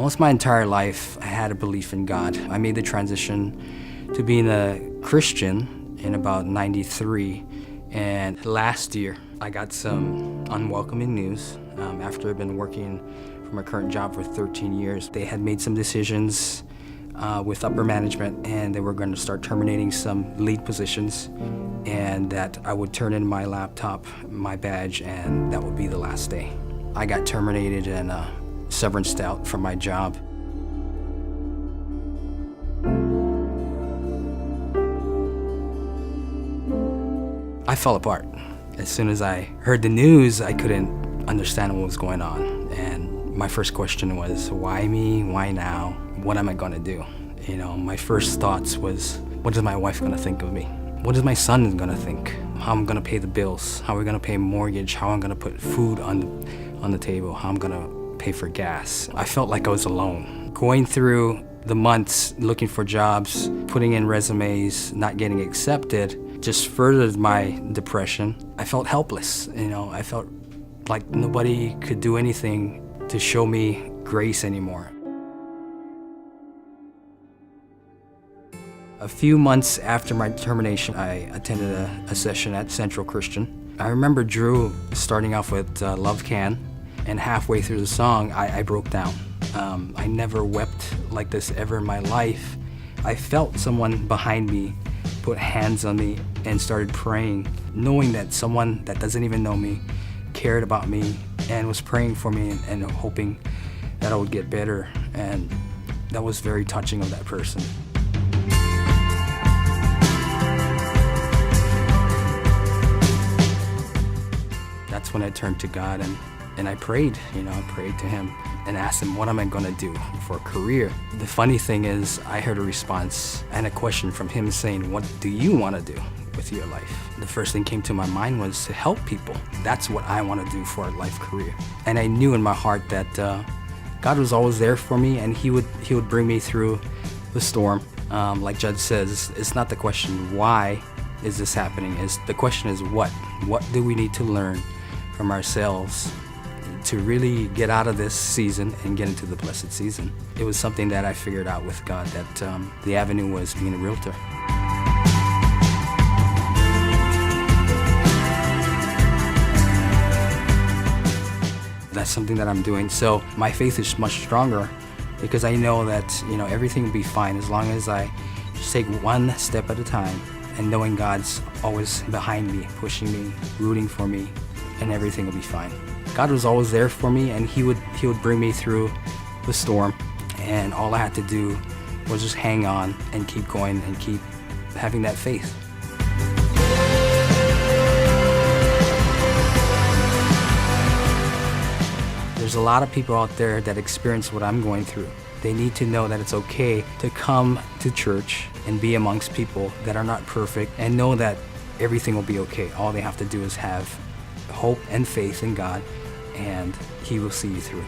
Almost my entire life, I had a belief in God. I made the transition to being a Christian in about '93, and last year I got some unwelcoming news. After I've been working for my current job for 13 years, they had made some decisions with upper management, and they were going to start terminating some lead positions, and that I would turn in my laptop, my badge, and that would be the last day. I got terminated and severance out from my job. I fell apart. As soon as I heard the news, I couldn't understand what was going on. And my first question was, why me? Why now? What am I gonna do? You know, my first thoughts was, what is my wife gonna think of me? What is my son gonna think? How I'm gonna pay the bills? How are we gonna pay mortgage? How I'm gonna put food on the table? How I'm gonna pay for gas? I felt like I was alone. Going through the months looking for jobs, putting in resumes, not getting accepted, just furthered my depression. I felt helpless, you know. I felt like nobody could do anything to show me grace anymore. A few months after my termination, I attended a session at Central Christian. I remember Drew starting off with Love Can, and halfway through the song, I broke down. I never wept like this ever in my life. I felt someone behind me put hands on me and started praying, knowing that someone that doesn't even know me cared about me and was praying for me and hoping that I would get better. And that was very touching of that person. That's when I turned to God and I prayed, you know, I prayed to him and asked him, what am I gonna do for a career? The funny thing is, I heard a response and a question from him saying, what do you wanna do with your life? The first thing came to my mind was to help people. That's what I wanna do for a life career. And I knew in my heart that God was always there for me, and he would bring me through the storm. Like Judge says, it's not the question, why is this happening? The question is what? What do we need to learn from ourselves to really get out of this season and get into the blessed season? It was something that I figured out with God, that the avenue was being a realtor. That's something that I'm doing. So my faith is much stronger because I know that, you know, everything will be fine as long as I just take one step at a time, and knowing God's always behind me, pushing me, rooting for me, and everything will be fine. God was always there for me, and he would bring me through the storm, and all I had to do was just hang on and keep going and keep having that faith. There's a lot of people out there that experience what I'm going through. They need to know that it's okay to come to church and be amongst people that are not perfect, and know that everything will be okay. All they have to do is have hope and faith in God, and he will see you through.